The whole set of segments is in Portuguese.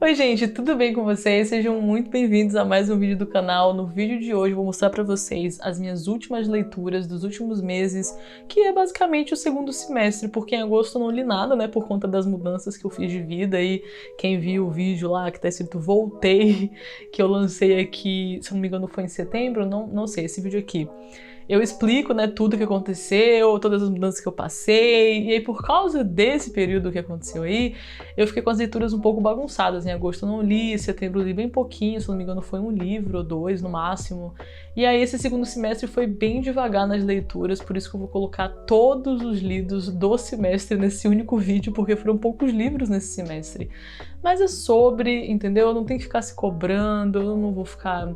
Oi gente, tudo bem com vocês? Sejam muito bem-vindos a mais um vídeo do canal. No vídeo de hoje eu vou mostrar pra vocês as minhas últimas leituras dos últimos meses, que é basicamente o segundo semestre, porque em agosto eu não li nada, né, por conta das mudanças que eu fiz de vida. E quem viu o vídeo lá que tá escrito Voltei, que eu lancei aqui, se eu não me engano foi em setembro, não sei, esse vídeo aqui. Eu explico, né, tudo que aconteceu, todas as mudanças que eu passei, e aí por causa desse período que aconteceu aí, eu fiquei com as leituras um pouco bagunçadas. Em agosto eu não li, em setembro eu li bem pouquinho, se não me engano foi um livro ou dois no máximo. E aí esse segundo semestre foi bem devagar nas leituras, por isso que eu vou colocar todos os lidos do semestre nesse único vídeo, porque foram poucos livros nesse semestre. Mas é sobre, entendeu? Eu não tenho que ficar se cobrando, eu não vou ficar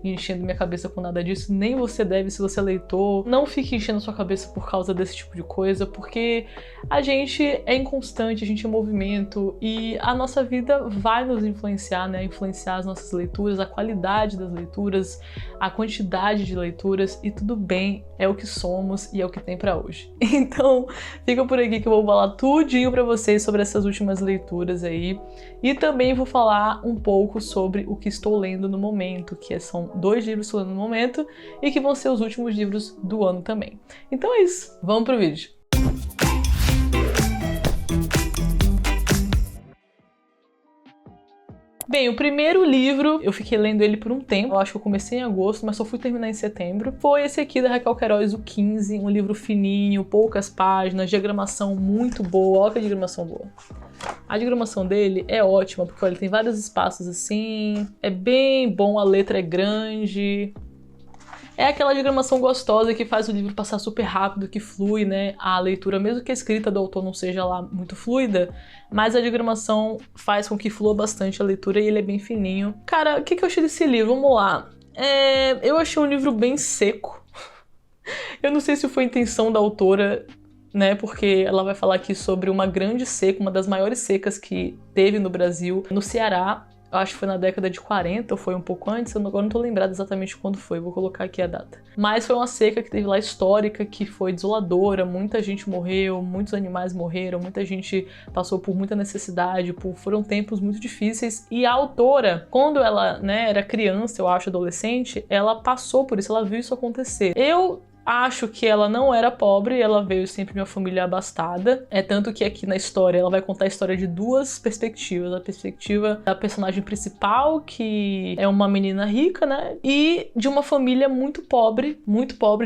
enchendo minha cabeça com nada disso, nem você deve se você é leitor. Não fique enchendo sua cabeça por causa desse tipo de coisa, porque a gente é inconstante, a gente é movimento e a nossa vida vai nos influenciar, né? Influenciar as nossas leituras, a qualidade das leituras, a quantidade de leituras, e tudo bem, é o que somos e é o que tem pra hoje. Então, fica por aqui que eu vou falar tudinho pra vocês sobre essas últimas leituras aí, e também vou falar um pouco sobre o que estou lendo no momento, que são 2 livros que eu estou lendo no momento e que vão ser os últimos livros do ano também. Então é isso, vamos pro vídeo. Bem, o primeiro livro, eu fiquei lendo ele por um tempo, eu acho que eu comecei em agosto, mas só fui terminar em setembro. Foi esse aqui da Raquel Queiroz, o 15, um livro fininho, poucas páginas, diagramação muito boa. Olha que diagramação boa. A diagramação dele é ótima, porque olha, ele tem vários espaços assim, é bem bom, a letra é grande. É aquela diagramação gostosa que faz o livro passar super rápido, que flui, né, a leitura, mesmo que a escrita do autor não seja lá muito fluida, mas a diagramação faz com que flua bastante a leitura e ele é bem fininho. Cara, o que eu achei desse livro? Vamos lá. Eu achei um livro bem seco. Eu não sei se foi a intenção da autora, né, porque ela vai falar aqui sobre uma grande seca, uma das maiores secas que teve no Brasil, no Ceará. Eu acho que foi na década de 40 ou foi um pouco antes, agora não tô lembrada exatamente quando foi, vou colocar aqui a data. Mas foi uma seca que teve lá histórica, que foi desoladora, muita gente morreu, muitos animais morreram, muita gente passou por muita necessidade, foram tempos muito difíceis. E a autora, quando ela, né, era criança, eu acho, adolescente, ela passou por isso, ela viu isso acontecer. Eu acho que ela não era pobre, ela veio sempre de uma família abastada. É tanto que aqui na história ela vai contar a história de duas perspectivas. A perspectiva da personagem principal, que é uma menina rica, né? E de uma família muito pobre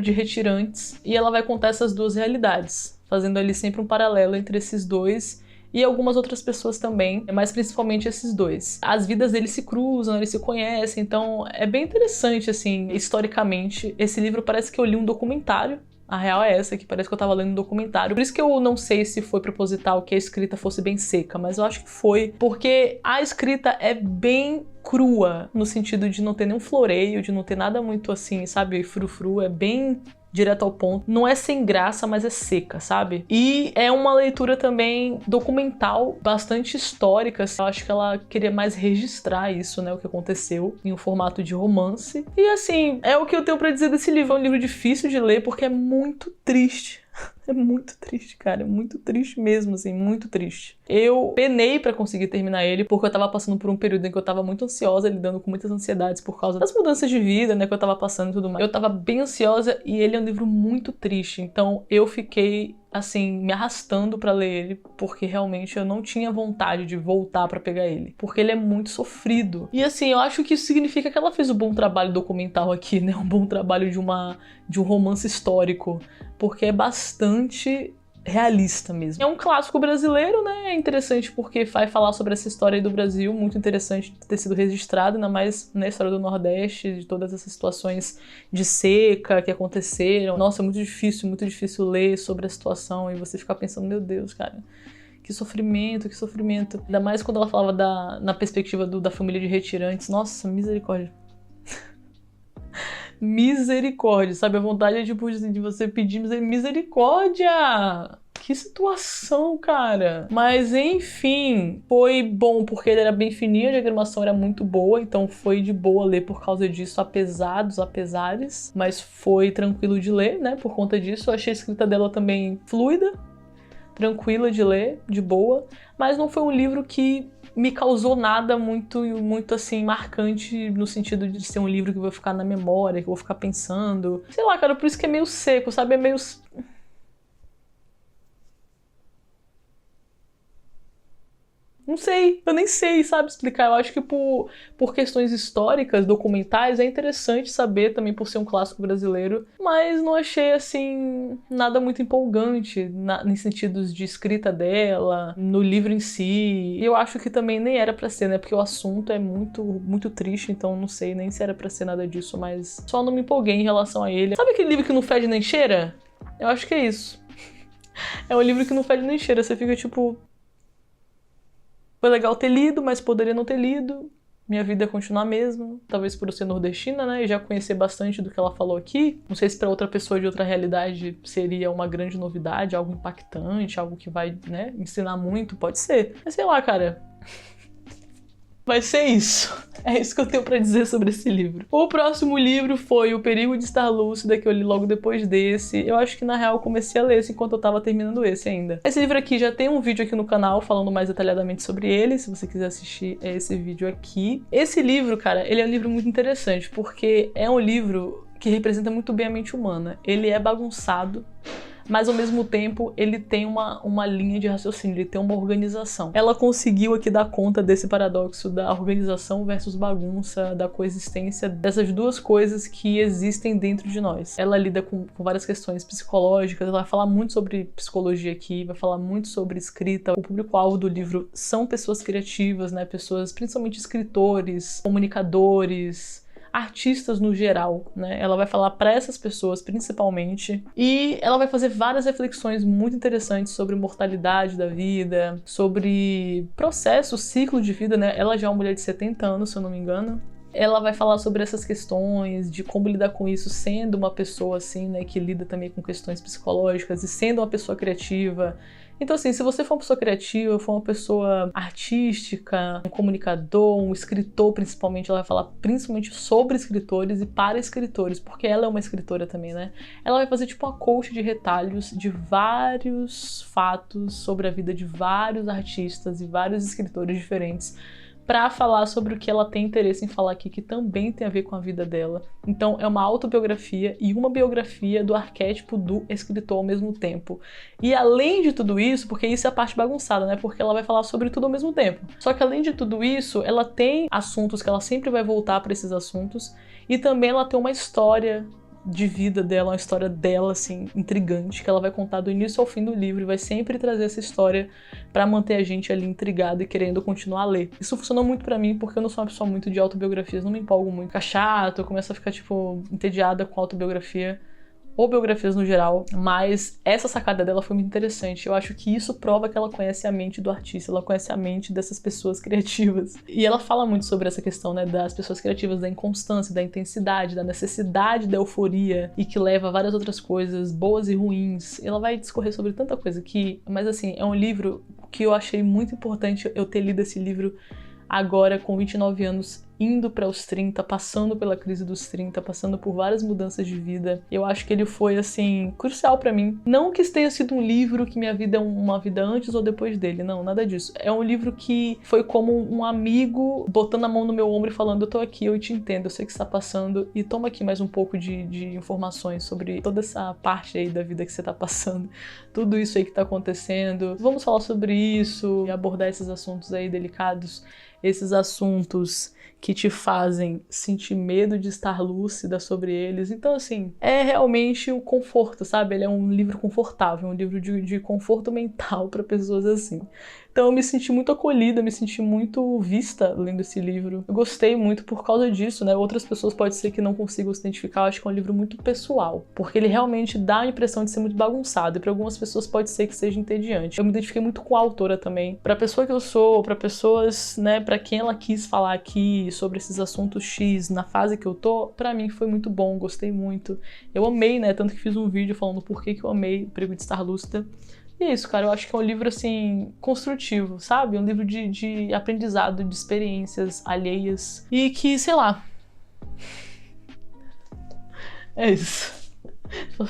de retirantes. E ela vai contar essas duas realidades, fazendo ali sempre um paralelo entre esses dois e algumas outras pessoas também, mas principalmente esses dois. As vidas deles se cruzam, eles se conhecem, então é bem interessante, assim, historicamente. Esse livro parece que eu li um documentário. A real é essa, que parece que eu tava lendo um documentário. Por isso que eu não sei se foi proposital que a escrita fosse bem seca, mas eu acho que foi, porque a escrita é bem crua, no sentido de não ter nenhum floreio, de não ter nada muito assim, sabe, frufru, é bem direto ao ponto. Não é sem graça, mas é seca, sabe? E é uma leitura também documental, bastante histórica. Eu acho que ela queria mais registrar isso, né? O que aconteceu em um formato de romance. E assim, é o que eu tenho pra dizer desse livro. É um livro difícil de ler porque é muito triste. É muito triste, cara, é muito triste mesmo, assim, muito triste. Eu penei pra conseguir terminar ele, porque eu tava passando por um período em que eu tava muito ansiosa, lidando com muitas ansiedades por causa das mudanças de vida, né, que eu tava passando e tudo mais. Eu tava bem ansiosa e ele é um livro muito triste, então eu fiquei, assim, me arrastando pra ler ele, porque realmente eu não tinha vontade de voltar pra pegar ele, porque ele é muito sofrido. E assim, eu acho que isso significa que ela fez um bom trabalho documental aqui, né, um bom trabalho de um romance histórico, porque é bastante realista mesmo. É um clássico brasileiro, né? É interessante porque vai falar sobre essa história aí do Brasil, muito interessante de ter sido registrado, ainda mais na história do Nordeste, de todas essas situações de seca que aconteceram. Nossa, é muito difícil ler sobre a situação e você ficar pensando, meu Deus, cara, que sofrimento, que sofrimento. Ainda mais quando ela falava na perspectiva da família de retirantes. Nossa, misericórdia. Misericórdia, sabe? A vontade é tipo de você pedir misericórdia. Que situação, cara. Mas enfim, foi bom porque ele era bem fininho, a diagramação era muito boa, então foi de boa ler por causa disso, apesar dos apesares. Mas foi tranquilo de ler, né? Por conta disso, eu achei a escrita dela também fluida, tranquila de ler, de boa. Mas não foi um livro que me causou nada muito assim, marcante no sentido de ser um livro que eu vou ficar na memória, que eu vou ficar pensando. Sei lá, cara, por isso que é meio seco, sabe? É meio... Não sei, eu nem sei, sabe, explicar. Eu acho que por questões históricas, documentais, é interessante saber também por ser um clássico brasileiro, mas não achei, assim, nada muito empolgante em sentidos de escrita dela, no livro em si. E eu acho que também nem era pra ser, né, porque o assunto é muito triste, então não sei nem se era pra ser nada disso, mas só não me empolguei em relação a ele. Sabe aquele livro que não fede nem cheira? Eu acho que é isso. É um livro que não fede nem cheira, você fica tipo... Foi legal ter lido, mas poderia não ter lido. Minha vida ia continuar a mesma. Talvez por eu ser nordestina, né? E já conhecer bastante do que ela falou aqui. Não sei se para outra pessoa de outra realidade seria uma grande novidade, algo impactante, algo que vai, né, ensinar muito. Pode ser. Mas sei lá, cara. Vai ser isso. É isso que eu tenho pra dizer sobre esse livro. O próximo livro foi O Perigo de Estar Lúcida, que eu li logo depois desse. Eu acho que, na real, eu comecei a ler esse enquanto eu tava terminando esse ainda. Esse livro aqui já tem um vídeo aqui no canal falando mais detalhadamente sobre ele, se você quiser assistir esse vídeo aqui. Esse livro, cara, ele é um livro muito interessante, porque é um livro que representa muito bem a mente humana. Ele é bagunçado, mas ao mesmo tempo ele tem uma linha de raciocínio, ele tem uma organização. Ela conseguiu aqui dar conta desse paradoxo da organização versus bagunça, da coexistência dessas duas coisas que existem dentro de nós. Ela lida com várias questões psicológicas, ela vai falar muito sobre psicologia aqui, vai falar muito sobre escrita. O público-alvo do livro são pessoas criativas, né? Pessoas, principalmente escritores, comunicadores, artistas no geral, né? Ela vai falar para essas pessoas principalmente, e ela vai fazer várias reflexões muito interessantes sobre mortalidade da vida, sobre processo, ciclo de vida, né? Ela já é uma mulher de 70 anos, se eu não me engano. Ela vai falar sobre essas questões, de como lidar com isso sendo uma pessoa assim, né, que lida também com questões psicológicas e sendo uma pessoa criativa. Então assim, se você for uma pessoa criativa, for uma pessoa artística, um comunicador, um escritor principalmente, ela vai falar principalmente sobre escritores e para escritores, porque ela é uma escritora também, né? Ela vai fazer tipo uma coach de retalhos de vários fatos sobre a vida de vários artistas e vários escritores diferentes, para falar sobre o que ela tem interesse em falar aqui, que também tem a ver com a vida dela. Então é uma autobiografia e uma biografia do arquétipo do escritor ao mesmo tempo. E além de tudo isso, porque isso é a parte bagunçada, né? Porque ela vai falar sobre tudo ao mesmo tempo. Só que além de tudo isso, ela tem assuntos que ela sempre vai voltar para esses assuntos, e também ela tem uma história de vida dela, uma história dela, assim, intrigante, que ela vai contar do início ao fim do livro e vai sempre trazer essa história pra manter a gente ali intrigado e querendo continuar a ler. Isso funcionou muito pra mim, porque eu não sou uma pessoa muito de autobiografias, não me empolgo muito. Fica chato, eu começo a ficar, tipo, entediada com autobiografia, ou biografias no geral, mas essa sacada dela foi muito interessante. Eu acho que isso prova que ela conhece a mente do artista, ela conhece a mente dessas pessoas criativas. E ela fala muito sobre essa questão, né, das pessoas criativas, da inconstância, da intensidade, da necessidade da euforia, e que leva a várias outras coisas, boas e ruins. Ela vai discorrer sobre tanta coisa aqui, mas assim, é um livro que eu achei muito importante eu ter lido esse livro agora com 29 anos, indo para os 30, passando pela crise dos 30, passando por várias mudanças de vida. Eu acho que ele foi, assim, crucial para mim. Não que tenha sido um livro que minha vida é uma vida antes ou depois dele, não, nada disso. É um livro que foi como um amigo botando a mão no meu ombro e falando: eu tô aqui, eu te entendo, eu sei que você tá passando, e toma aqui mais um pouco de informações sobre toda essa parte aí da vida que você tá passando, tudo isso aí que tá acontecendo. Vamos falar sobre isso e abordar esses assuntos aí delicados, esses assuntos que te fazem sentir medo de estar lúcida sobre eles. Então, assim, é realmente o conforto, sabe? Ele é um livro confortável, um livro de conforto mental para pessoas assim. Então eu me senti muito acolhida, me senti muito vista lendo esse livro. Eu gostei muito por causa disso, né? Outras pessoas pode ser que não consigam se identificar, eu acho que é um livro muito pessoal, porque ele realmente dá a impressão de ser muito bagunçado, e para algumas pessoas pode ser que seja entediante. Eu me identifiquei muito com a autora também. Pra pessoa que eu sou, pra pessoas, né, pra quem ela quis falar aqui sobre esses assuntos X na fase que eu tô, pra mim foi muito bom, gostei muito. Eu amei, né? Tanto que fiz um vídeo falando por que eu amei O Perigo de Estar Lúcida. E é isso, cara, eu acho que é um livro, assim, construtivo, sabe? Um livro de aprendizado, de experiências alheias. E que, sei lá... É isso.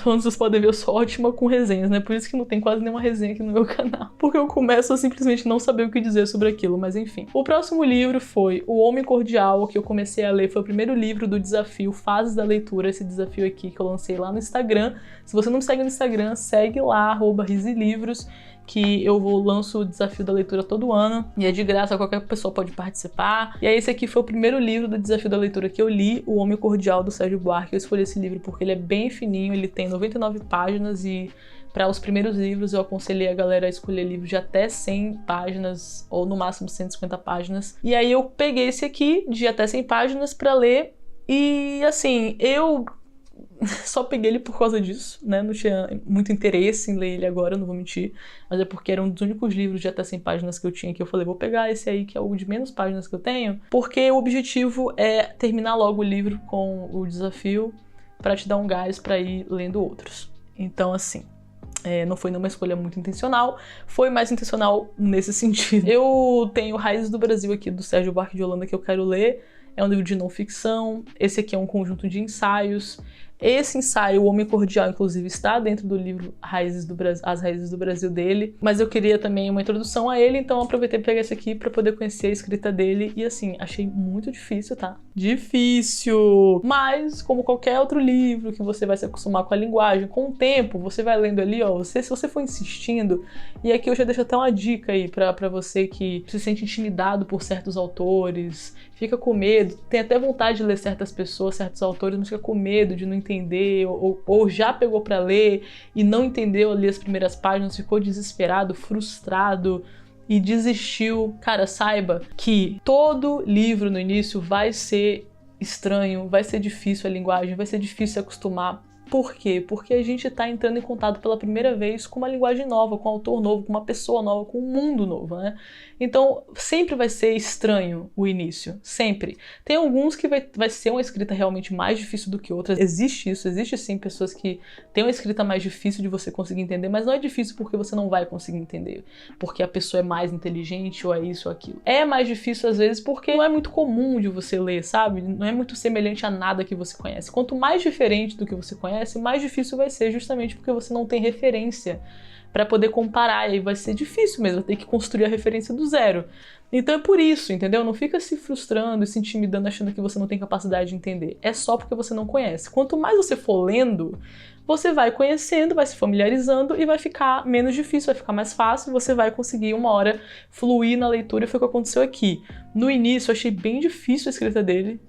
Onde vocês podem ver, eu sou ótima com resenhas, né? Por isso que não tem quase nenhuma resenha aqui no meu canal. Porque eu começo a simplesmente não saber o que dizer sobre aquilo, mas enfim. O próximo livro foi O Homem Cordial, que eu comecei a ler. Foi o primeiro livro do desafio Fases da Leitura, esse desafio aqui que eu lancei lá no Instagram. Se você não me segue no Instagram, segue lá, @riselivros, que eu lanço o desafio da leitura todo ano, e é de graça, qualquer pessoa pode participar. E aí esse aqui foi o primeiro livro do desafio da leitura que eu li, O Homem Cordial, do Sérgio Buarque. Eu escolhi esse livro porque ele é bem fininho, ele tem 99 páginas e para os primeiros livros eu aconselhei a galera a escolher livros de até 100 páginas ou no máximo 150 páginas. E aí eu peguei esse aqui de até 100 páginas para ler e assim, eu só peguei ele por causa disso, né? Não tinha muito interesse em ler ele agora, não vou mentir. Mas é porque era um dos únicos livros de até 100 páginas que eu tinha que eu falei, vou pegar esse aí, que é o de menos páginas que eu tenho. Porque o objetivo é terminar logo o livro com o desafio pra te dar um gás pra ir lendo outros. Então, assim, não foi nenhuma escolha muito intencional, foi mais intencional nesse sentido. Eu tenho Raízes do Brasil aqui, do Sérgio Buarque de Holanda, que eu quero ler. É um livro de não ficção. Esse aqui é um conjunto de ensaios. Esse ensaio, O Homem Cordial, inclusive, está dentro do livro As Raízes do Brasil dele, mas eu queria também uma introdução a ele, então eu aproveitei para pegar esse aqui para poder conhecer a escrita dele, e assim, achei muito difícil, tá? Difícil! Mas, como qualquer outro livro que você vai se acostumar com a linguagem, com o tempo, você vai lendo ali, ó, se você for insistindo, e aqui eu já deixo até uma dica aí para você que se sente intimidado por certos autores, fica com medo, tem até vontade de ler certas pessoas, certos autores, mas fica com medo de não entender, ou já pegou para ler e não entendeu ali as primeiras páginas, ficou desesperado, frustrado e desistiu. Cara, saiba que todo livro no início vai ser estranho, vai ser difícil a linguagem, vai ser difícil se acostumar. Por quê? Porque a gente tá entrando em contato pela primeira vez com uma linguagem nova, com um autor novo, com uma pessoa nova, com um mundo novo, né? Então, sempre vai ser estranho o início, sempre. Tem alguns que vai ser uma escrita realmente mais difícil do que outras. Existe isso, existe sim pessoas que têm uma escrita mais difícil de você conseguir entender, mas não é difícil porque você não vai conseguir entender, porque a pessoa é mais inteligente ou é isso ou aquilo. É mais difícil às vezes porque não é muito comum de você ler, sabe? Não é muito semelhante a nada que você conhece. Quanto mais diferente do que você conhece, mais difícil vai ser, justamente porque você não tem referência para poder comparar, e aí vai ser difícil mesmo, ter que construir a referência do zero. Então é por isso, entendeu? Não fica se frustrando e se intimidando achando que você não tem capacidade de entender. É só porque você não conhece. Quanto mais você for lendo, você vai conhecendo, vai se familiarizando e vai ficar menos difícil, vai ficar mais fácil, você vai conseguir uma hora fluir na leitura, e foi o que aconteceu aqui. No início eu achei bem difícil a escrita dele,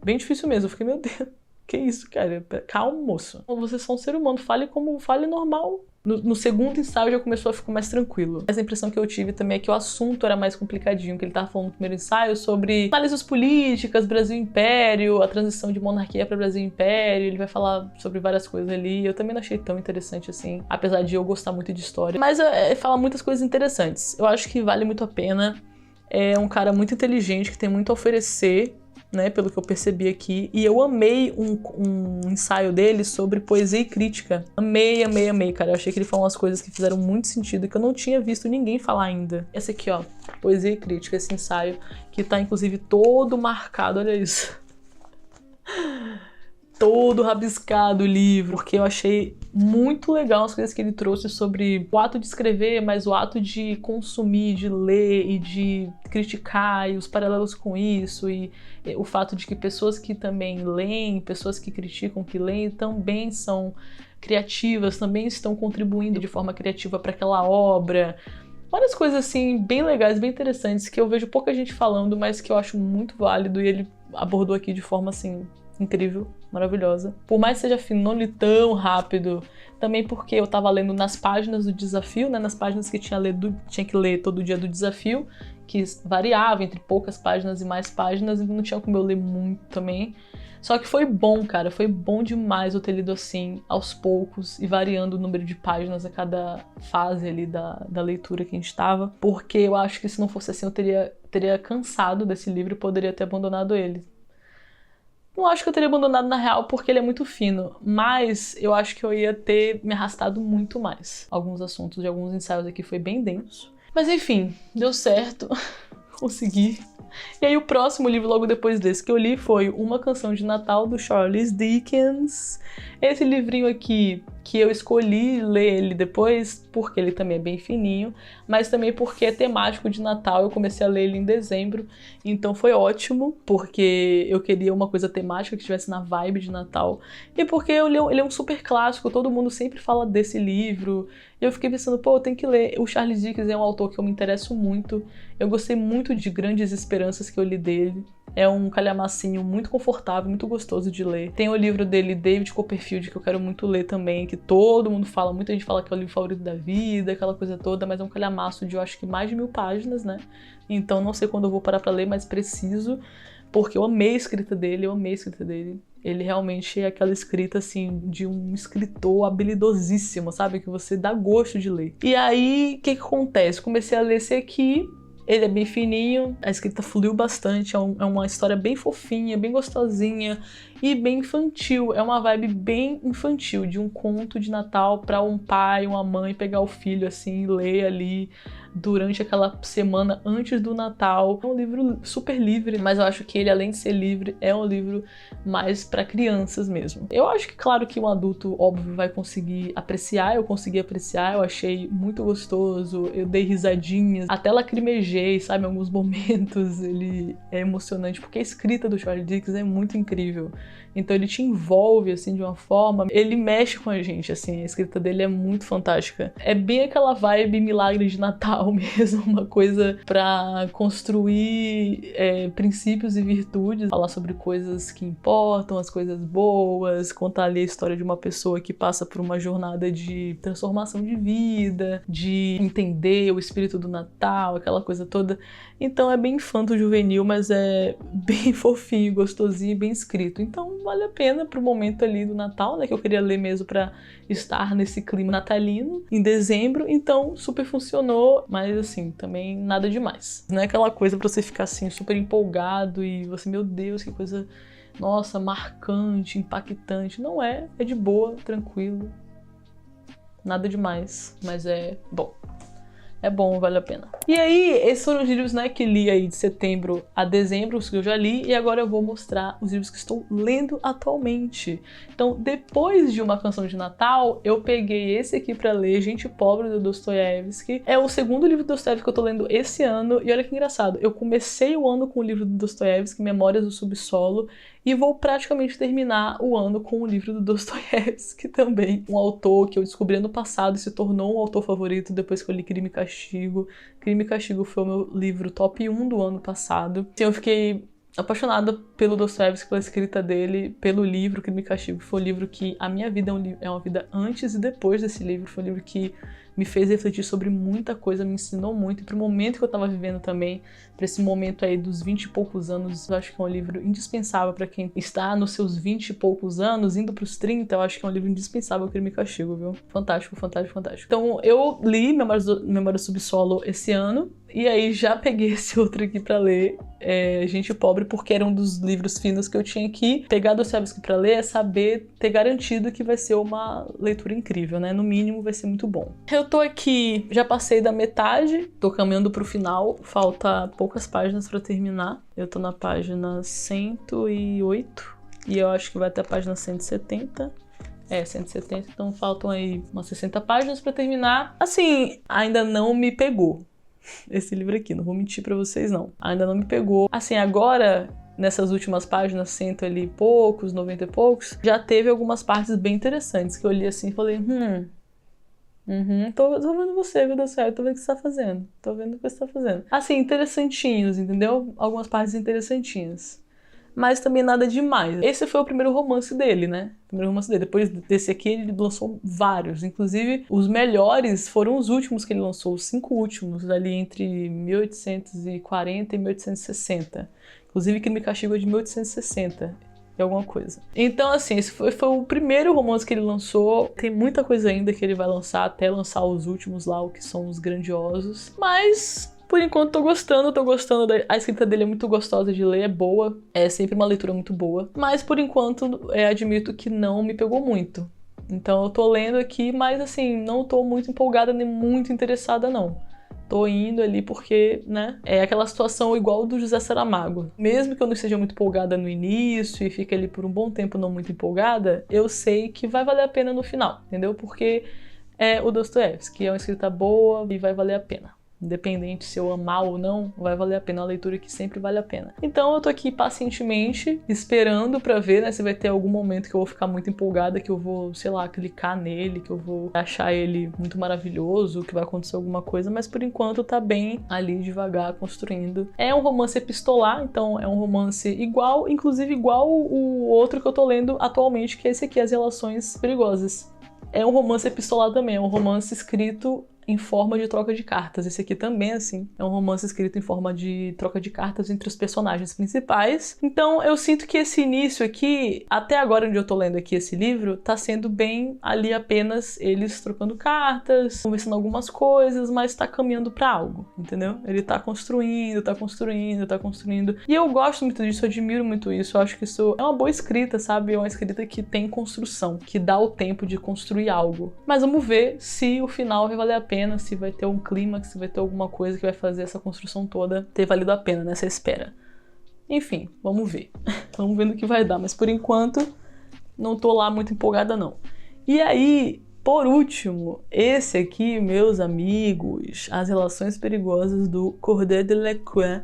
bem difícil mesmo, eu fiquei, meu Deus, que isso, cara? Calma, moço. Você é só um ser humano, fale normal. No segundo ensaio já começou a ficar mais tranquilo. Mas a impressão que eu tive também é que o assunto era mais complicadinho, que ele tava falando no primeiro ensaio sobre análises políticas, Brasil Império, a transição de monarquia para Brasil Império, ele vai falar sobre várias coisas ali. Eu também não achei tão interessante assim, apesar de eu gostar muito de história. Mas fala muitas coisas interessantes. Eu acho que vale muito a pena. É um cara muito inteligente, que tem muito a oferecer, né, pelo que eu percebi aqui, e eu amei um ensaio dele sobre poesia e crítica. Amei, cara. Eu achei que ele falou umas coisas que fizeram muito sentido e que eu não tinha visto ninguém falar ainda. Esse aqui, ó, poesia e crítica, esse ensaio, que tá inclusive todo marcado, olha isso. Todo rabiscado o livro, porque eu achei muito legal as coisas que ele trouxe sobre o ato de escrever, mas o ato de consumir, de ler e de criticar, e os paralelos com isso, e o fato de que pessoas que também leem, pessoas que criticam, que leem, também são criativas, também estão contribuindo de forma criativa para aquela obra. Várias coisas assim, bem legais, bem interessantes, que eu vejo pouca gente falando, mas que eu acho muito válido, e ele abordou aqui de forma assim incrível, maravilhosa. Por mais que seja fino, não li tão rápido, também porque eu tava lendo nas páginas do desafio, né, nas páginas que tinha que ler todo dia do desafio, que variava entre poucas páginas e mais páginas, então não tinha como eu ler muito também. Só que foi bom, cara, foi bom demais eu ter lido assim, aos poucos, e variando o número de páginas a cada fase ali da leitura que a gente tava, porque eu acho que se não fosse assim eu teria cansado desse livro e poderia ter abandonado ele. Não acho que eu teria abandonado na real porque ele é muito fino, mas eu acho que eu ia ter me arrastado muito mais. Alguns assuntos de alguns ensaios aqui foi bem denso. Mas enfim, deu certo. consegui. E aí o próximo livro logo depois desse que eu li foi Uma Canção de Natal, do Charles Dickens. Esse livrinho aqui, que eu escolhi ler ele depois, porque ele também é bem fininho, mas também porque é temático de Natal, eu comecei a ler ele em dezembro, então foi ótimo, porque eu queria uma coisa temática que estivesse na vibe de Natal, e porque ele é um super clássico, todo mundo sempre fala desse livro, e eu fiquei pensando, pô, eu tenho que ler. O Charles Dickens é um autor que eu me interesso muito, eu gostei muito de Grandes Esperanças que eu li dele. É um calhamacinho muito confortável, muito gostoso de ler. Tem o livro dele, David Copperfield, que eu quero muito ler também, que todo mundo fala, muita gente fala que é o livro favorito da vida, aquela coisa toda, mas é um calhamaço de, eu acho que mais de 1000 páginas, né? Então não sei quando eu vou parar pra ler, mas preciso, porque eu amei a escrita dele, Ele realmente é aquela escrita, assim, de um escritor habilidosíssimo, sabe? Que você dá gosto de ler. E aí, o que acontece? Comecei a ler esse aqui. Ele é bem fininho, a escrita fluiu bastante, é uma história bem fofinha, bem gostosinha e bem infantil. É uma vibe bem infantil, de um conto de Natal para um pai, uma mãe pegar o filho assim e ler ali durante aquela semana antes do Natal. É um livro super livre, mas eu acho que ele, além de ser livre, é um livro mais para crianças mesmo. Eu acho que, claro, que um adulto, óbvio, vai conseguir apreciar, eu consegui apreciar, eu achei muito gostoso, eu dei risadinhas, até lacrimejei, sabe, em alguns momentos. Ele é emocionante, porque a escrita do Charles Dickens é muito incrível. Então ele te envolve, assim, de uma forma... Ele mexe com a gente, assim, a escrita dele é muito fantástica. É bem aquela vibe Milagre de Natal mesmo, uma coisa pra construir princípios e virtudes, falar sobre coisas que importam, as coisas boas, contar ali a história de uma pessoa que passa por uma jornada de transformação de vida, de entender o espírito do Natal, aquela coisa toda. Então é bem infanto-juvenil, mas é bem fofinho, gostosinho e bem escrito. Então vale a pena pro momento ali do Natal, né? Que eu queria ler mesmo pra estar nesse clima natalino em dezembro. Então super funcionou, mas assim, também nada demais. Não é aquela coisa pra você ficar assim super empolgado e você, meu Deus, que coisa, nossa, marcante, impactante. Não é, é de boa, tranquilo. Nada demais, mas é bom. É bom, vale a pena. E aí, esses foram os livros, né, que li aí de setembro a dezembro, os que eu já li, e agora eu vou mostrar os livros que estou lendo atualmente. Então, depois de Uma Canção de Natal, eu peguei esse aqui pra ler, Gente Pobre, do Dostoiévski. É o segundo livro do Dostoiévski que eu tô lendo esse ano, e olha que engraçado, eu comecei o ano com o livro do Dostoiévski, Memórias do Subsolo, e vou praticamente terminar o ano com o livro do Dostoiévski também. Um autor que eu descobri ano passado e se tornou um autor favorito depois que eu li Crime e Castigo. Crime e Castigo foi o meu livro top 1 do ano passado. Então eu fiquei apaixonada pelo Dostoiévski, pela escrita dele, pelo livro Crime e Castigo. Foi um livro que a minha vida é uma vida antes e depois desse livro. Foi um livro que me fez refletir sobre muita coisa, me ensinou muito. E pro momento que eu tava vivendo também, pra esse momento aí dos 20 e poucos anos, eu acho que é um livro indispensável pra quem está nos seus 20 e poucos anos, indo pros 30, eu acho que é um livro indispensável, Crime e Castigo, viu? Fantástico, fantástico, fantástico. Então eu li Memórias do Subsolo esse ano, e aí já peguei esse outro aqui pra ler, Gente Pobre, porque era um dos livros finos que eu tinha aqui. Pegar Dostoiévski pra ler é saber ter garantido que vai ser uma leitura incrível, né? No mínimo vai ser muito bom. Eu tô aqui, já passei da metade, tô caminhando pro final, falta poucas páginas pra terminar. Eu tô na página 108 e eu acho que vai até a página 170. 170, então faltam aí umas 60 páginas pra terminar. Assim, ainda não me pegou esse livro aqui, não vou mentir pra vocês não. Ainda não me pegou. Assim, agora, nessas últimas páginas, 100 ali e poucos, 90 e poucos, já teve algumas partes bem interessantes que eu li assim e falei, tô vendo você, viu, certo? Tô vendo o que você tá fazendo. Tô vendo o que você tá fazendo. Assim, interessantinhos, entendeu? Algumas partes interessantinhas. Mas também nada demais. Esse foi o primeiro romance dele, né? Depois desse aqui, ele lançou vários. Inclusive, os melhores foram os últimos que ele lançou. Os 5 últimos, ali entre 1840 e 1860. Inclusive, Crime e Castigo é de 1860. E alguma coisa. Então, assim, esse foi o primeiro romance que ele lançou. Tem muita coisa ainda que ele vai lançar, até lançar os últimos lá, o que são os grandiosos. Mas... por enquanto tô gostando. A escrita dele é muito gostosa de ler, é boa. É sempre uma leitura muito boa. Mas por enquanto, admito que não me pegou muito. Então eu tô lendo aqui, mas assim, não tô muito empolgada nem muito interessada não. Tô indo ali porque, né, é aquela situação igual do José Saramago. Mesmo que eu não esteja muito empolgada no início e fique ali por um bom tempo não muito empolgada, eu sei que vai valer a pena no final, entendeu? Porque é o Dostoiévski, é uma escrita boa e vai valer a pena. Independente se eu amar ou não, vai valer a pena, é uma leitura que sempre vale a pena. Então eu tô aqui pacientemente, esperando pra ver, né, se vai ter algum momento que eu vou ficar muito empolgada, que eu vou, sei lá, clicar nele, que eu vou achar ele muito maravilhoso, que vai acontecer alguma coisa, mas por enquanto tá bem ali, devagar, construindo. É um romance epistolar, então é um romance igual, inclusive igual o outro que eu tô lendo atualmente, que é esse aqui, As Relações Perigosas. É um romance epistolar também, é um romance escrito em forma de troca de cartas. Esse aqui também, assim, é um romance escrito em forma de troca de cartas entre os personagens principais. Então, eu sinto que esse início aqui, até agora onde eu tô lendo aqui esse livro, tá sendo bem ali apenas eles trocando cartas, conversando algumas coisas, mas tá caminhando pra algo, entendeu? Ele tá construindo, tá construindo, tá construindo. E eu gosto muito disso, eu admiro muito isso. Eu acho que isso é uma boa escrita, sabe? É uma escrita que tem construção, que dá o tempo de construir algo. Mas vamos ver se o final vai valer a pena, se vai ter um clímax, se vai ter alguma coisa que vai fazer essa construção toda ter valido a pena nessa espera. Enfim, vamos ver. Vamos ver no que vai dar, mas por enquanto não tô lá muito empolgada não. E aí, por último, esse aqui, meus amigos, As Relações Perigosas, do Cordé de Lecoin.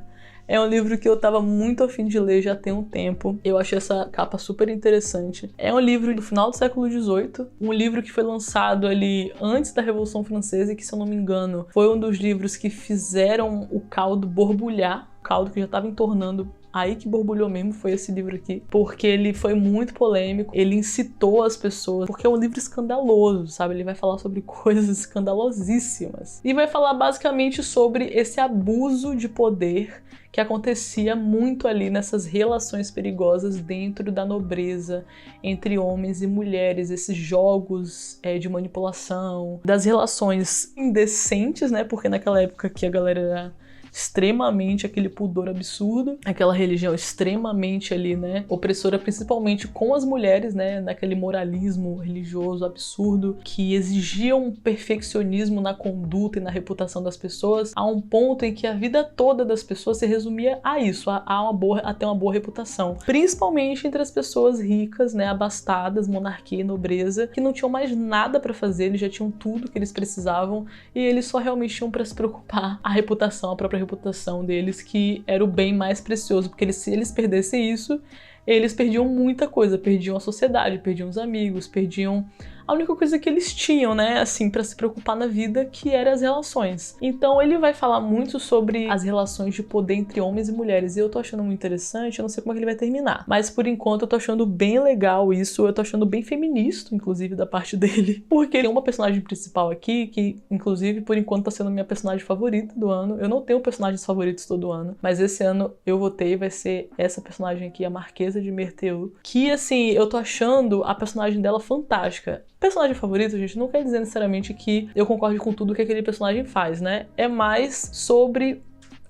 É um livro que eu tava muito afim de ler já tem um tempo. Eu achei essa capa super interessante. É um livro do final do século XVIII, um livro que foi lançado ali antes da Revolução Francesa e que, se eu não me engano, foi um dos livros que fizeram o caldo borbulhar, o caldo que já tava entornando. Aí que borbulhou mesmo foi esse livro aqui, porque ele foi muito polêmico, ele incitou as pessoas, porque é um livro escandaloso, sabe? Ele vai falar sobre coisas escandalosíssimas. E vai falar basicamente sobre esse abuso de poder que acontecia muito ali nessas relações perigosas dentro da nobreza, entre homens e mulheres, esses jogos de manipulação, das relações indecentes, né? Porque naquela época que a galera era extremamente aquele pudor absurdo, aquela religião extremamente ali, né, opressora principalmente com as mulheres, né, naquele moralismo religioso absurdo que exigia um perfeccionismo na conduta e na reputação das pessoas, a um ponto em que a vida toda das pessoas se resumia a isso, a ter uma boa reputação, principalmente entre as pessoas ricas, né, abastadas, monarquia e nobreza, que não tinham mais nada para fazer, eles já tinham tudo que eles precisavam e eles só realmente tinham para se preocupar a reputação, a própria reputação deles, que era o bem mais precioso, porque se eles perdessem isso, eles perdiam muita coisa, perdiam a sociedade, perdiam os amigos, perdiam a única coisa que eles tinham, né, assim, pra se preocupar na vida, que eram as relações. Então ele vai falar muito sobre as relações de poder entre homens e mulheres, e eu tô achando muito interessante, eu não sei como é que ele vai terminar, mas por enquanto eu tô achando bem legal isso, eu tô achando bem feminista, inclusive, da parte dele, porque tem uma personagem principal aqui, que inclusive por enquanto tá sendo minha personagem favorita do ano. Eu não tenho personagens favoritos todo ano, mas esse ano eu votei, vai ser essa personagem aqui, a Marquesa de Merteuil, que assim, eu tô achando a personagem dela fantástica. Personagem favorito, gente, não quer dizer necessariamente que eu concorde com tudo que aquele personagem faz, né? É mais sobre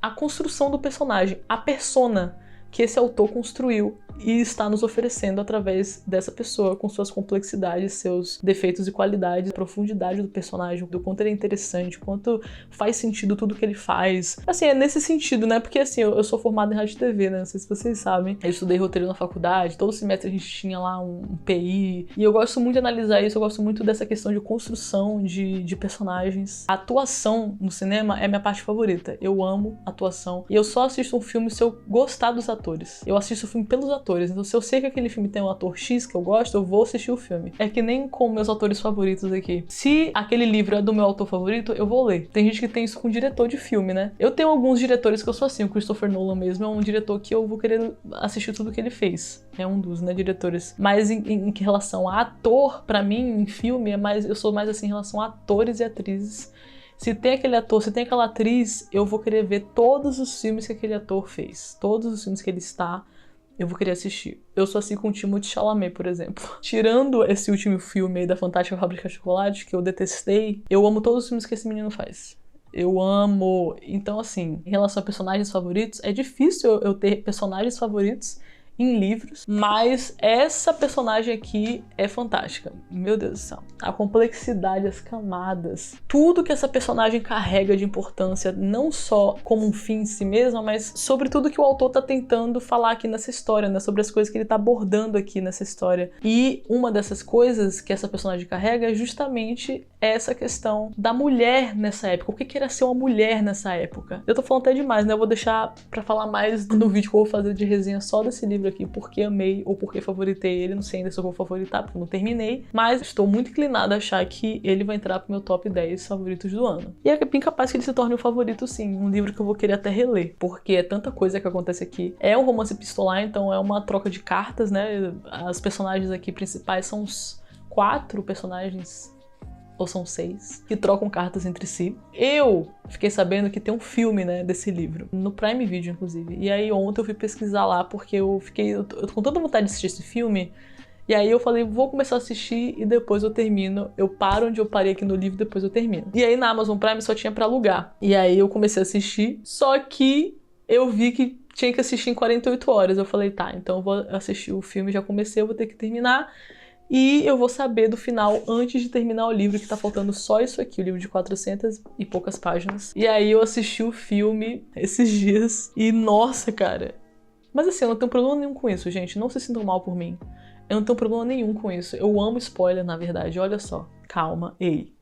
a construção do personagem, a persona que esse autor construiu e está nos oferecendo através dessa pessoa, com suas complexidades, seus defeitos e qualidades, a profundidade do personagem, do quanto ele é interessante, quanto faz sentido tudo que ele faz. Assim, é nesse sentido, né? Porque assim, eu sou formada em rádio e TV, né? Não sei se vocês sabem. Eu estudei roteiro na faculdade, todo semestre a gente tinha lá um PI, e eu gosto muito de analisar isso, eu gosto muito dessa questão de construção de personagens. A atuação no cinema é minha parte favorita. Eu amo atuação, e eu só assisto um filme se eu gostar dos atores. Eu assisto o filme pelos atores. Então, se eu sei que aquele filme tem um ator X que eu gosto, eu vou assistir o filme. É que nem com meus autores favoritos aqui. Se aquele livro é do meu autor favorito, eu vou ler. Tem gente que tem isso com diretor de filme, né? Eu tenho alguns diretores que eu sou assim. O Christopher Nolan mesmo é um diretor que eu vou querer assistir tudo que ele fez. É um dos, né, diretores. Mas em relação a ator, pra mim, em filme, eu sou mais assim em relação a atores e atrizes. Se tem aquele ator, se tem aquela atriz, eu vou querer ver todos os filmes que aquele ator fez. Todos os filmes que ele está, eu vou querer assistir. Eu sou assim com o Timothée Chalamet, por exemplo. Tirando esse último filme aí da Fantástica Fábrica de Chocolate, que eu detestei, eu amo todos os filmes que esse menino faz. Eu amo. Então, assim, em relação a personagens favoritos, é difícil eu ter personagens favoritos em livros, mas essa personagem aqui é fantástica. Meu Deus do céu. A complexidade, as camadas, tudo que essa personagem carrega de importância, não só como um fim em si mesma, mas sobre tudo que o autor tá tentando falar aqui nessa história, né? Sobre as coisas que ele tá abordando aqui nessa história. E uma dessas coisas que essa personagem carrega é justamente essa questão da mulher nessa época. O que era ser uma mulher nessa época? Eu tô falando até demais, né? Eu vou deixar pra falar mais no vídeo que eu vou fazer de resenha só desse livro aqui, porque amei ou porque favoritei ele. Não sei ainda se eu vou favoritar, porque eu não terminei, mas estou muito inclinada a achar que ele vai entrar pro meu top 10 favoritos do ano. E é bem capaz que ele se torne um favorito, sim. Um livro que eu vou querer até reler, porque é tanta coisa que acontece aqui. É um romance epistolar, então é uma troca de cartas, né? As personagens aqui principais são os 4 personagens, ou são 6, que trocam cartas entre si. Eu fiquei sabendo que tem um filme, né, desse livro, no Prime Video, inclusive. E aí ontem eu fui pesquisar lá, porque eu tô com tanta vontade de assistir esse filme. E aí eu falei, vou começar a assistir e depois eu termino. Eu paro onde eu parei aqui no livro, depois eu termino. E aí na Amazon Prime só tinha pra alugar. E aí eu comecei a assistir, só que eu vi que tinha que assistir em 48 horas. Eu falei, tá, então eu vou assistir o filme, já comecei, eu vou ter que terminar. E eu vou saber do final antes de terminar o livro, que tá faltando só isso aqui, o livro de 400 e poucas páginas. E aí eu assisti o filme esses dias e, nossa, cara. Mas assim, eu não tenho problema nenhum com isso, gente. Não se sintam mal por mim. Eu não tenho problema nenhum com isso. Eu amo spoiler, na verdade. Olha só. Calma. Ei.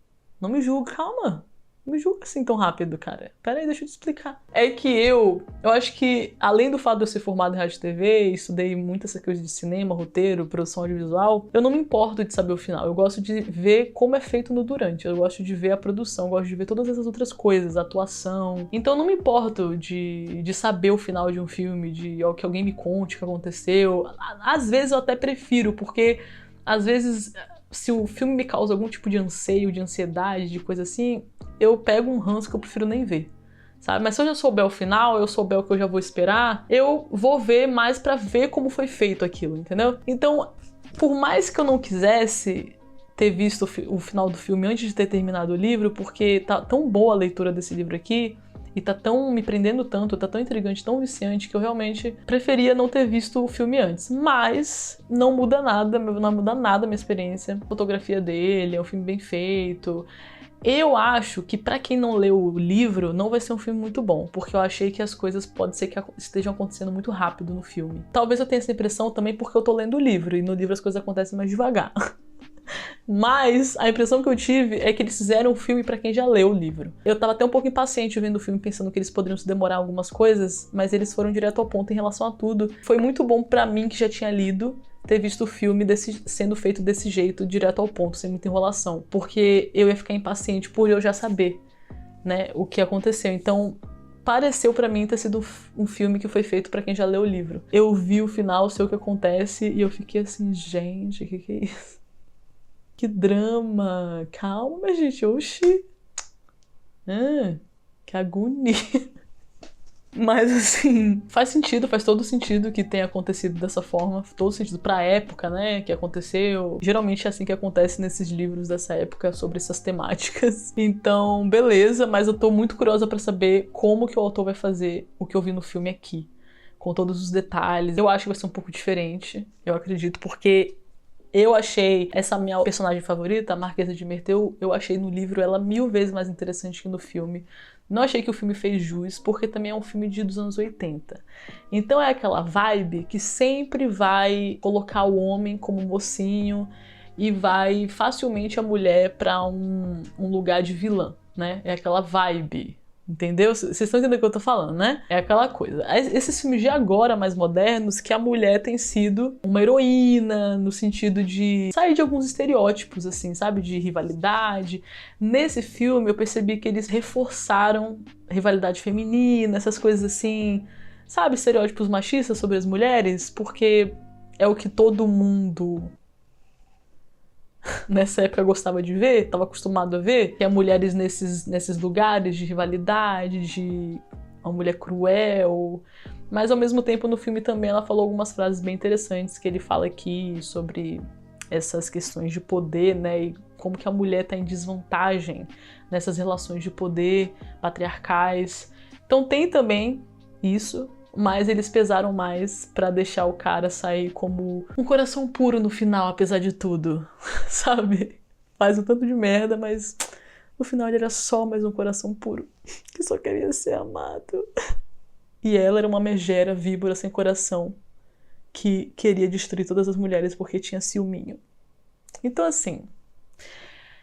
Não me julga, calma. Não me julga assim tão rápido, cara. Pera aí, deixa eu te explicar. É que eu acho que, além do fato de eu ser formado em rádio e TV, estudei muito essa coisa de cinema, roteiro, produção audiovisual, eu não me importo de saber o final. Eu gosto de ver como é feito no durante. Eu gosto de ver a produção, eu gosto de ver todas essas outras coisas, a atuação. Então eu não me importo de saber o final de um filme, de que alguém me conte o que aconteceu. Às vezes eu até prefiro, porque às vezes, se o filme me causa algum tipo de anseio, de ansiedade, de coisa assim, eu pego um ranço que eu prefiro nem ver, sabe? Mas se eu já souber o final, eu souber o que eu já vou esperar, eu vou ver mais pra ver como foi feito aquilo, entendeu? Então, por mais que eu não quisesse ter visto o final do filme antes de ter terminado o livro, porque tá tão boa a leitura desse livro aqui, e tá tão me prendendo tanto, tá tão intrigante, tão viciante, que eu realmente preferia não ter visto o filme antes. Mas não muda nada, não muda nada a minha experiência. A fotografia dele, é um filme bem feito. Eu acho que pra quem não leu o livro, não vai ser um filme muito bom, porque eu achei que as coisas pode ser que estejam acontecendo muito rápido no filme. Talvez eu tenha essa impressão também porque eu tô lendo o livro, e no livro as coisas acontecem mais devagar. Mas a impressão que eu tive é que eles fizeram um filme pra quem já leu o livro. Eu tava até um pouco impaciente vendo o filme, pensando que eles poderiam se demorar algumas coisas, mas eles foram direto ao ponto em relação a tudo. Foi muito bom pra mim, que já tinha lido, ter visto o filme sendo feito desse jeito, direto ao ponto, sem muita enrolação. Porque eu ia ficar impaciente por eu já saber, né, o que aconteceu. Então, pareceu pra mim ter sido um filme que foi feito pra quem já leu o livro. Eu vi o final, sei o que acontece, e eu fiquei assim, gente, o que é isso? Que drama! Calma, gente, oxi! Que agonia! Mas assim, faz sentido, faz todo sentido que tenha acontecido dessa forma, todo sentido pra época, né, que aconteceu. Geralmente é assim que acontece nesses livros dessa época sobre essas temáticas. Então, beleza, mas eu tô muito curiosa pra saber como que o autor vai fazer o que eu vi no filme aqui, com todos os detalhes. Eu acho que vai ser um pouco diferente, eu acredito, porque eu achei essa minha personagem favorita, a Marquesa de Merteuil, eu achei no livro ela 1000 vezes mais interessante que no filme. Não achei que o filme fez jus, porque também é um filme dos anos 80. Então é aquela vibe que sempre vai colocar o homem como mocinho e vai facilmente a mulher pra um lugar de vilã, né? É aquela vibe. Entendeu? Vocês estão entendendo o que eu tô falando, né? É aquela coisa. Esses filmes de agora, mais modernos, que a mulher tem sido uma heroína, no sentido de sair de alguns estereótipos, assim, sabe? De rivalidade. Nesse filme, eu percebi que eles reforçaram rivalidade feminina, essas coisas assim, sabe? Estereótipos machistas sobre as mulheres, porque é o que todo mundo nessa época eu gostava de ver, estava acostumado a ver, que é mulheres nesses lugares de rivalidade, de uma mulher cruel, mas ao mesmo tempo no filme também ela falou algumas frases bem interessantes que ele fala aqui sobre essas questões de poder, né, e como que a mulher está em desvantagem nessas relações de poder patriarcais. Então tem também isso, mas eles pesaram mais pra deixar o cara sair como um coração puro no final, apesar de tudo, sabe? Faz um tanto de merda, mas no final ele era só mais um coração puro, que só queria ser amado. E ela era uma megera víbora sem coração, que queria destruir todas as mulheres porque tinha ciúminho. Então assim,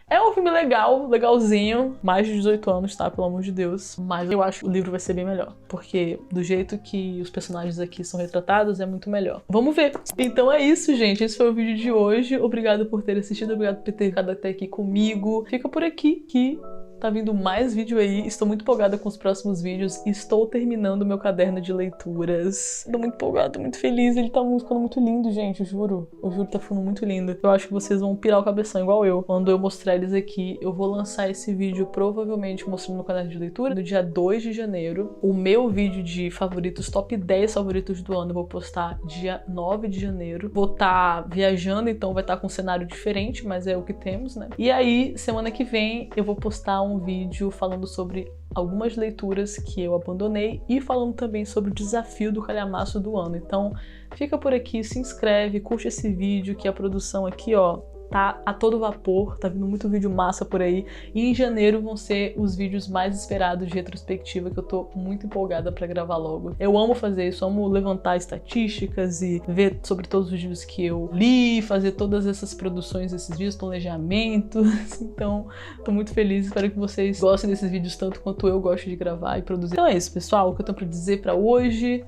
é um filme legal, legalzinho, mais de 18 anos, tá? Pelo amor de Deus. Mas eu acho que o livro vai ser bem melhor, porque do jeito que os personagens aqui são retratados, é muito melhor. Vamos ver! Então é isso, gente. Esse foi o vídeo de hoje. Obrigado por ter assistido, obrigado por ter ficado até aqui comigo. Fica por aqui que tá vindo mais vídeo aí. Estou muito empolgada com os próximos vídeos. Estou terminando meu caderno de leituras. Tô muito empolgada, tô muito feliz. Ele tá ficando muito lindo, gente, eu juro. Eu juro que tá ficando muito lindo. Eu acho que vocês vão pirar o cabeção igual eu. Quando eu mostrar eles aqui, eu vou lançar esse vídeo provavelmente mostrando no caderno de leitura no dia 2 de janeiro. O meu vídeo de favoritos, top 10 favoritos do ano, eu vou postar dia 9 de janeiro. Vou estar viajando, então vai estar com um cenário diferente, mas é o que temos, né? E aí, semana que vem, eu vou postar um vídeo falando sobre algumas leituras que eu abandonei e falando também sobre o desafio do calhamaço do ano. Então fica por aqui, se inscreve, curte esse vídeo, que a produção aqui, ó, tá a todo vapor, tá vindo muito vídeo massa por aí. E em janeiro vão ser os vídeos mais esperados de retrospectiva, que eu tô muito empolgada pra gravar logo. Eu amo fazer isso, amo levantar estatísticas e ver sobre todos os vídeos que eu li, fazer todas essas produções, esses vídeos, planejamentos. Então, tô muito feliz, espero que vocês gostem desses vídeos tanto quanto eu gosto de gravar e produzir. Então é isso, pessoal, o que eu tenho pra dizer pra hoje.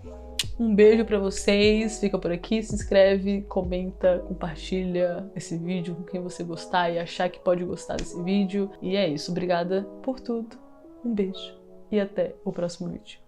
Um beijo pra vocês, fica por aqui, se inscreve, comenta, compartilha esse vídeo com quem você gostar e achar que pode gostar desse vídeo. E é isso, obrigada por tudo, um beijo e até o próximo vídeo.